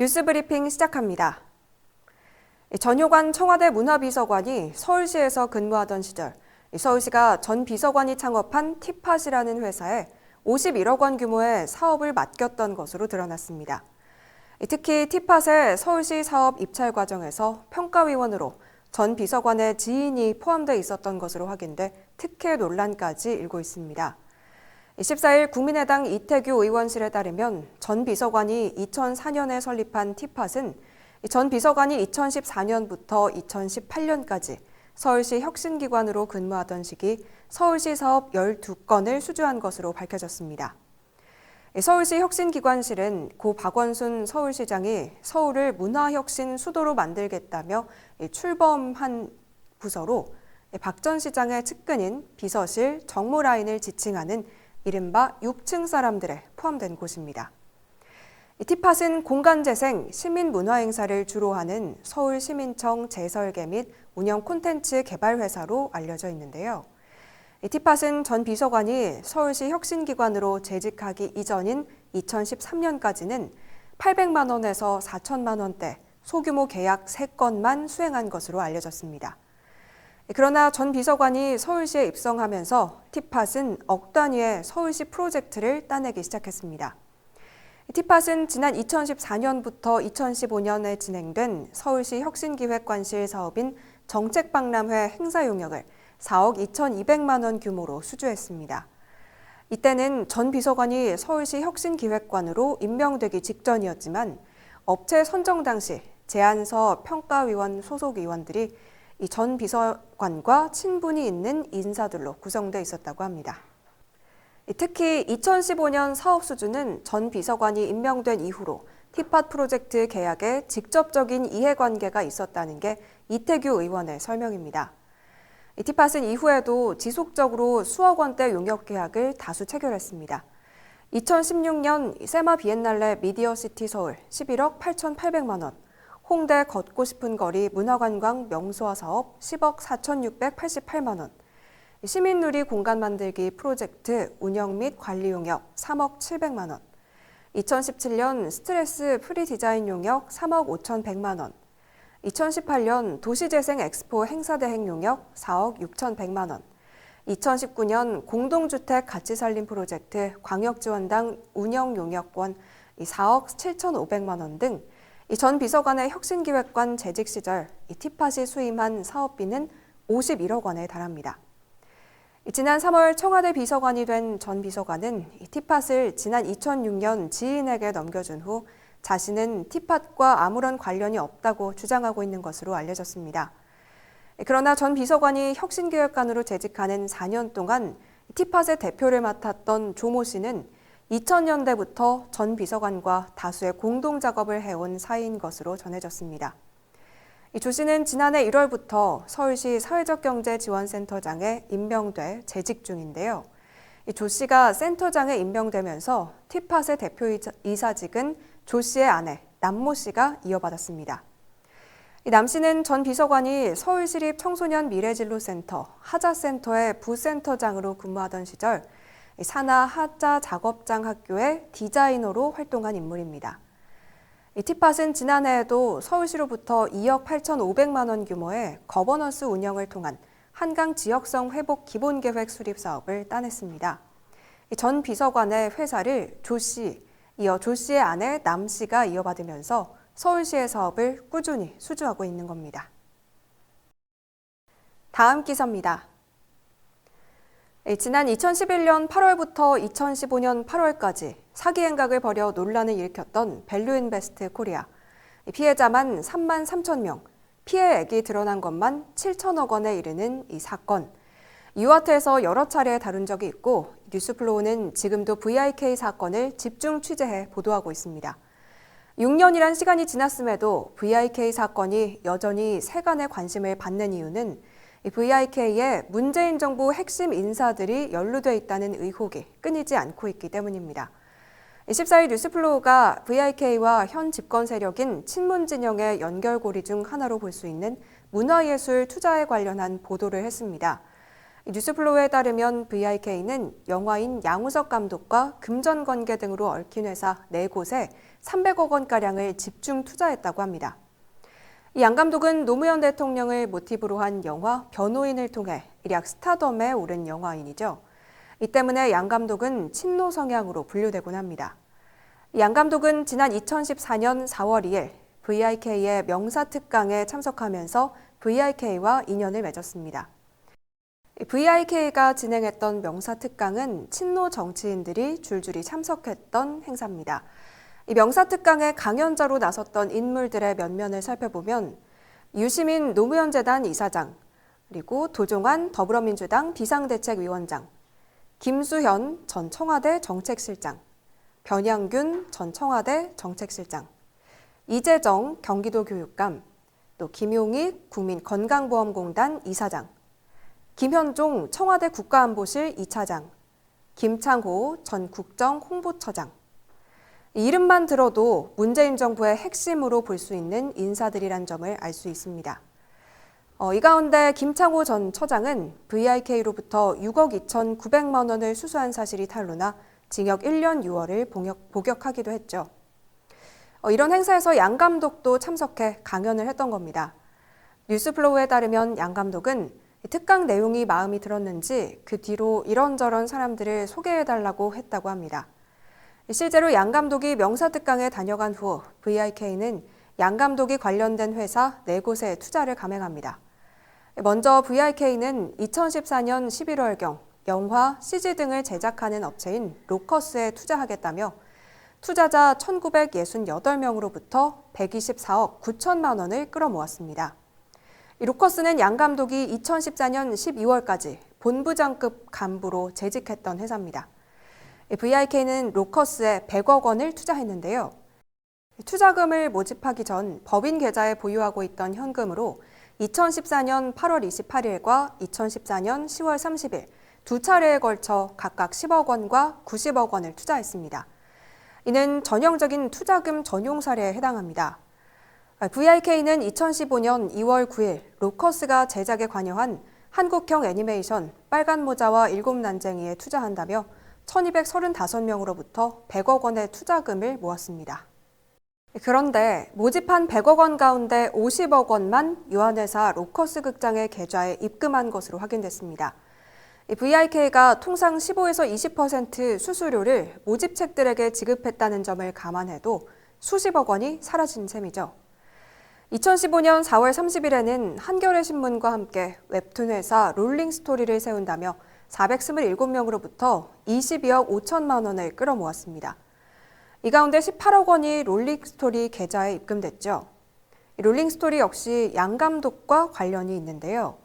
뉴스 브리핑 시작합니다. 전효관 청와대 문화비서관이 서울시에서 근무하던 시절 서울시가 전 비서관이 창업한 티팟이라는 회사에 51억 원 규모의 사업을 맡겼던 것으로 드러났습니다. 특히 티팟의 서울시 사업 입찰 과정에서 평가위원으로 전 비서관의 지인이 포함돼 있었던 것으로 확인돼 특혜 논란까지 일고 있습니다. 14일 국민의당 이태규 의원실에 따르면 전 비서관이 2004년에 설립한 티팟은 전 비서관이 2014년부터 2018년까지 서울시 혁신기관으로 근무하던 시기 서울시 사업 12건을 수주한 것으로 밝혀졌습니다. 서울시 혁신기관실은 고 박원순 서울시장이 서울을 문화혁신 수도로 만들겠다며 출범한 부서로 박 전 시장의 측근인 비서실, 정무라인을 지칭하는 이른바 6층 사람들에 포함된 곳입니다. 티팟은 공간재생, 시민문화행사를 주로 하는 서울시민청 재설계 및 운영 콘텐츠 개발 회사로 알려져 있는데요. 티팟은 전 비서관이 서울시 혁신기관으로 재직하기 이전인 2013년까지는 800만 원에서 4천만 원대 소규모 계약 3건만 수행한 것으로 알려졌습니다. 그러나 전 비서관이 서울시에 입성하면서 티팟은 억 단위의 서울시 프로젝트를 따내기 시작했습니다. 티팟은 지난 2014년부터 2015년에 진행된 서울시 혁신기획관실 사업인 정책박람회 행사 용역을 4억 2,200만 원 규모로 수주했습니다. 이때는 전 비서관이 서울시 혁신기획관으로 임명되기 직전이었지만 업체 선정 당시 제안서 평가위원 소속 위원들이 이 전 비서관과 친분이 있는 인사들로 구성돼 있었다고 합니다. 특히 2015년 사업 수주는 전 비서관이 임명된 이후로 티팟 프로젝트 계약에 직접적인 이해관계가 있었다는 게 이태규 의원의 설명입니다. 티팟은 이후에도 지속적으로 수억 원대 용역 계약을 다수 체결했습니다. 2016년 세마 비엔날레 미디어시티 서울 11억 8,800만 원, 홍대 걷고 싶은 거리 문화관광 명소화 사업 10억 4,688만 원, 시민누리 공간 만들기 프로젝트 운영 및 관리 용역 3억 700만 원, 2017년 스트레스 프리 디자인 용역 3억 5,100만 원, 2018년 도시재생 엑스포 행사대행 용역 4억 6,100만 원, 2019년 공동주택 가치살림 프로젝트 광역지원당 운영 용역권 4억 7,500만 원 등 전 비서관의 혁신기획관 재직 시절 티팟이 수임한 사업비는 51억 원에 달합니다. 지난 3월 청와대 비서관이 된 전 비서관은 티팟을 지난 2006년 지인에게 넘겨준 후 자신은 티팟과 아무런 관련이 없다고 주장하고 있는 것으로 알려졌습니다. 그러나 전 비서관이 혁신기획관으로 재직하는 4년 동안 티팟의 대표를 맡았던 조모 씨는 2000년대부터 전 비서관과 다수의 공동작업을 해온 사이인 것으로 전해졌습니다. 조 씨는 지난해 1월부터 서울시 사회적경제지원센터장에 임명돼 재직 중인데요. 조 씨가 센터장에 임명되면서 티팟의 대표이사직은 조 씨의 아내 남모 씨가 이어받았습니다. 남 씨는 전 비서관이 서울시립 청소년 미래진로센터 하자센터의 부센터장으로 근무하던 시절 산하 하자 작업장 학교의 디자이너로 활동한 인물입니다. 티팟은 지난해에도 서울시로부터 2억 8,500만 원 규모의 거버넌스 운영을 통한 한강 지역성 회복 기본계획 수립 사업을 따냈습니다. 전 비서관의 회사를 조 씨, 이어 조 씨의 아내 남 씨가 이어받으면서 서울시의 사업을 꾸준히 수주하고 있는 겁니다. 다음 기사입니다. 지난 2011년 8월부터 2015년 8월까지 사기 행각을 벌여 논란을 일으켰던 밸류인베스트 코리아. 피해자만 3만 3천 명, 피해액이 드러난 것만 7천억 원에 이르는 이 사건. 유아트에서 여러 차례 다룬 적이 있고 뉴스플로우는 지금도 VIK 사건을 집중 취재해 보도하고 있습니다. 6년이란 시간이 지났음에도 VIK 사건이 여전히 세간의 관심을 받는 이유는 VIK에 문재인 정부 핵심 인사들이 연루돼 있다는 의혹이 끊이지 않고 있기 때문입니다. 14일 뉴스플로우가 VIK와 현 집권 세력인 친문진영의 연결고리 중 하나로 볼 수 있는 문화예술 투자에 관련한 보도를 했습니다. 뉴스플로우에 따르면 VIK는 영화인 양우석 감독과 금전관계 등으로 얽힌 회사 4곳에 300억 원가량을 집중 투자했다고 합니다. 양 감독은 노무현 대통령을 모티브로 한 영화 변호인을 통해 일약 스타덤에 오른 영화인이죠. 이 때문에 양 감독은 친노 성향으로 분류되곤 합니다. 양 감독은 지난 2014년 4월 2일 VIK의 명사특강에 참석하면서 VIK와 인연을 맺었습니다. VIK가 진행했던 명사특강은 친노 정치인들이 줄줄이 참석했던 행사입니다. 이 명사특강에 강연자로 나섰던 인물들의 면면을 살펴보면 유시민 노무현재단 이사장, 그리고 도종환 더불어민주당 비상대책위원장, 김수현 전 청와대 정책실장, 변양균 전 청와대 정책실장, 이재정 경기도 교육감, 또 김용익 국민건강보험공단 이사장, 김현종 청와대 국가안보실 2차장, 김창호 전 국정홍보처장. 이름만 들어도 문재인 정부의 핵심으로 볼 수 있는 인사들이란 점을 알 수 있습니다. 이 가운데 김창호 전 처장은 VIK로부터 6억 2,900만 원을 수수한 사실이 탄로나 징역 1년 6월을 복역하기도 했죠. 이런 행사에서 양 감독도 참석해 강연을 했던 겁니다. 뉴스플로우에 따르면 양 감독은 특강 내용이 마음에 들었는지 그 뒤로 이런저런 사람들을 소개해달라고 했다고 합니다. 실제로 양 감독이 명사특강에 다녀간 후 VIK는 양 감독이 관련된 회사 4곳에 투자를 감행합니다. 먼저 VIK는 2014년 11월경 영화, CG 등을 제작하는 업체인 로커스에 투자하겠다며 투자자 1,968명으로부터 124억 9천만 원을 끌어모았습니다. 로커스는 양 감독이 2014년 12월까지 본부장급 간부로 재직했던 회사입니다. VIK는 로커스에 100억 원을 투자했는데요. 투자금을 모집하기 전 법인 계좌에 보유하고 있던 현금으로 2014년 8월 28일과 2014년 10월 30일 두 차례에 걸쳐 각각 10억 원과 90억 원을 투자했습니다. 이는 전형적인 투자금 전용 사례에 해당합니다. VIK는 2015년 2월 9일 로커스가 제작에 관여한 한국형 애니메이션 빨간 모자와 일곱 난쟁이에 투자한다며 1,235명으로부터 100억 원의 투자금을 모았습니다. 그런데 모집한 100억 원 가운데 50억 원만 유한회사 로커스 극장의 계좌에 입금한 것으로 확인됐습니다. VIK가 통상 15에서 20% 수수료를 모집책들에게 지급했다는 점을 감안해도 수십억 원이 사라진 셈이죠. 2015년 4월 30일에는 한겨레 신문과 함께 웹툰 회사 롤링스토리를 세운다며 427명으로부터 22억 5천만 원을 끌어모았습니다. 이 가운데 18억 원이 롤링스토리 계좌에 입금됐죠. 롤링스토리 역시 양 감독과 관련이 있는데요.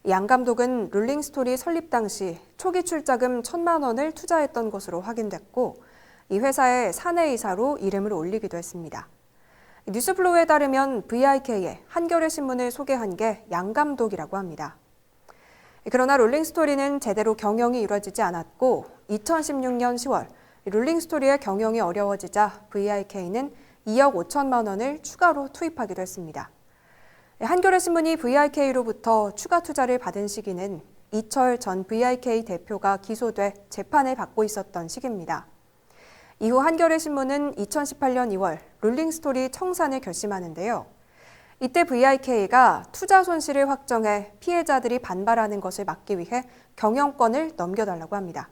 양 감독은 롤링스토리 설립 당시 초기 출자금 1,000만 원을 투자했던 것으로 확인됐고 이 회사의 사내이사로 이름을 올리기도 했습니다. 뉴스플로우에 따르면 VIK의 한겨레 신문을 소개한 게 양 감독이라고 합니다. 그러나 롤링스토리는 제대로 경영이 이루어지지 않았고 2016년 10월 롤링스토리의 경영이 어려워지자 VIK는 2억 5천만 원을 추가로 투입하기도 했습니다. 한겨레 신문이 VIK로부터 추가 투자를 받은 시기는 이철 전 VIK 대표가 기소돼 재판을 받고 있었던 시기입니다. 이후 한겨레 신문은 2018년 2월 롤링스토리 청산을 결심하는데요. 이때 VIK가 투자 손실을 확정해 피해자들이 반발하는 것을 막기 위해 경영권을 넘겨달라고 합니다.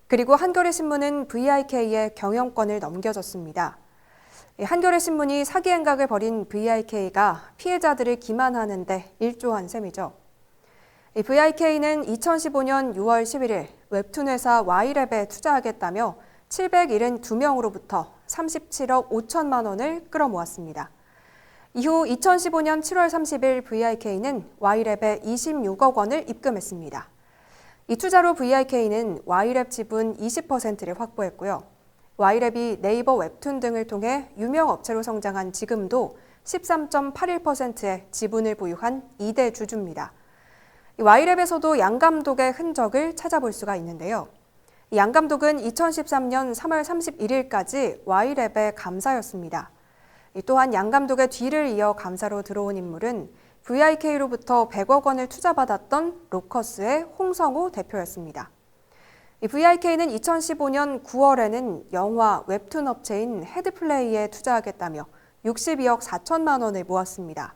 그리고 한겨레 신문은 VIK의 경영권을 넘겨줬습니다. 한겨레 신문이 사기 행각을 벌인 VIK가 피해자들을 기만하는 데 일조한 셈이죠. VIK는 2015년 6월 11일 웹툰 회사 Y랩에 투자하겠다며 772명으로부터 37억 5천만 원을 끌어모았습니다. 이후 2015년 7월 30일 VIK는 Y랩에 26억 원을 입금했습니다. 이 투자로 VIK는 Y랩 지분 20%를 확보했고요. Y랩이 네이버 웹툰 등을 통해 유명 업체로 성장한 지금도 13.81%의 지분을 보유한 2대 주주입니다. Y랩에서도 양 감독의 흔적을 찾아볼 수가 있는데요. 양 감독은 2013년 3월 31일까지 Y랩의 감사였습니다. 또한 양 감독의 뒤를 이어 감사로 들어온 인물은 VIK로부터 100억 원을 투자받았던 로커스의 홍성우 대표였습니다. VIK는 2015년 9월에는 영화 웹툰 업체인 헤드플레이에 투자하겠다며 62억 4천만 원을 모았습니다.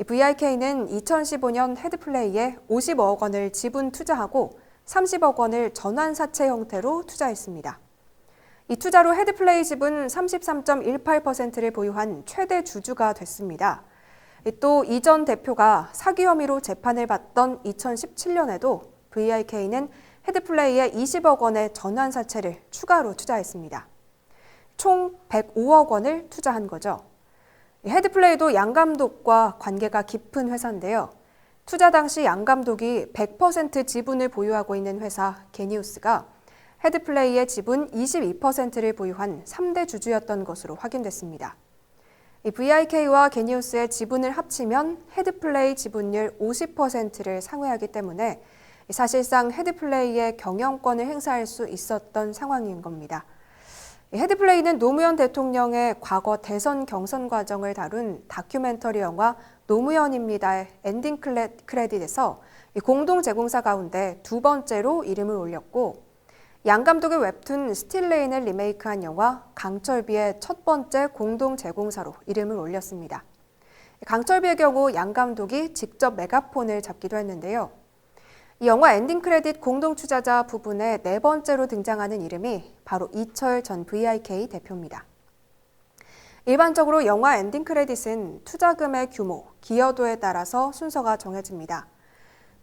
VIK는 2015년 헤드플레이에 55억 원을 지분 투자하고 30억 원을 전환사채 형태로 투자했습니다. 이 투자로 헤드플레이 지분 33.18%를 보유한 최대 주주가 됐습니다. 또 이전 대표가 사기 혐의로 재판을 받던 2017년에도 VIK는 헤드플레이에 20억 원의 전환사채를 추가로 투자했습니다. 총 105억 원을 투자한 거죠. 헤드플레이도 양 감독과 관계가 깊은 회사인데요. 투자 당시 양 감독이 100% 지분을 보유하고 있는 회사 게니우스가 헤드플레이의 지분 22%를 보유한 3대 주주였던 것으로 확인됐습니다. VIK와 게니우스의 지분을 합치면 헤드플레이 지분율 50%를 상회하기 때문에 사실상 헤드플레이의 경영권을 행사할 수 있었던 상황인 겁니다. 헤드플레이는 노무현 대통령의 과거 대선 경선 과정을 다룬 다큐멘터리 영화 노무현입니다의 엔딩 크레딧에서 공동 제공사 가운데 두 번째로 이름을 올렸고, 양 감독의 웹툰 스틸레인을 리메이크한 영화 강철비의 첫 번째 공동 제공사로 이름을 올렸습니다. 강철비의 경우 양 감독이 직접 메가폰을 잡기도 했는데요. 이 영화 엔딩 크레딧 공동 투자자 부분에 네 번째로 등장하는 이름이 바로 이철 전 VIK 대표입니다. 일반적으로 영화 엔딩 크레딧은 투자금의 규모, 기여도에 따라서 순서가 정해집니다.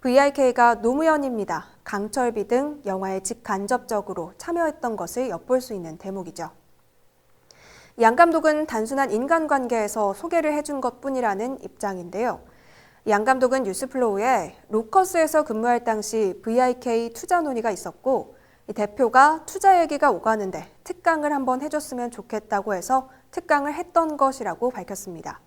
VIK가 노무현입니다, 강철비 등 영화에 직간접적으로 참여했던 것을 엿볼 수 있는 대목이죠. 양 감독은 단순한 인간관계에서 소개를 해준 것뿐이라는 입장인데요. 양 감독은 뉴스플로우에 로커스에서 근무할 당시 VIK 투자 논의가 있었고, 이 대표가 투자 얘기가 오가는데 특강을 한번 해줬으면 좋겠다고 해서 특강을 했던 것이라고 밝혔습니다.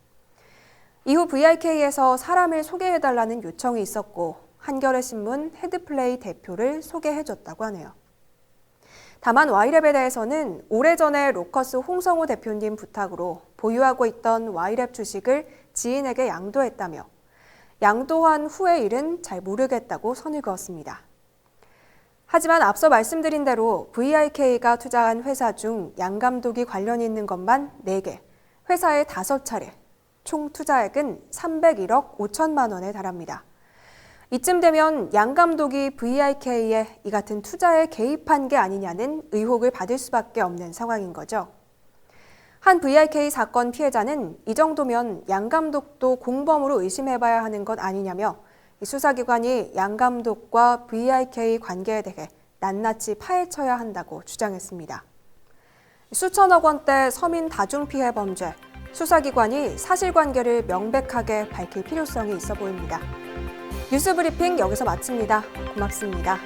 이후 VIK에서 사람을 소개해달라는 요청이 있었고, 한겨레 신문 헤드플레이 대표를 소개해줬다고 하네요. 다만 Y랩에 대해서는 오래전에 로커스 홍성우 대표님 부탁으로 보유하고 있던 Y랩 주식을 지인에게 양도했다며, 양도한 후의 일은 잘 모르겠다고 선을 그었습니다. 하지만 앞서 말씀드린 대로 VIK가 투자한 회사 중 양 감독이 관련이 있는 것만 4개, 회사에 5차례, 총 투자액은 301억 5천만 원에 달합니다. 이쯤 되면 양 감독이 VIK에 이 같은 투자에 개입한 게 아니냐는 의혹을 받을 수밖에 없는 상황인 거죠. 한 VIK 사건 피해자는 이 정도면 양 감독도 공범으로 의심해봐야 하는 것 아니냐며 수사기관이 양 감독과 VIK 관계에 대해 낱낱이 파헤쳐야 한다고 주장했습니다. 수천억 원대 서민 다중피해 범죄, 수사기관이 사실관계를 명백하게 밝힐 필요성이 있어 보입니다. 뉴스브리핑 여기서 마칩니다. 고맙습니다.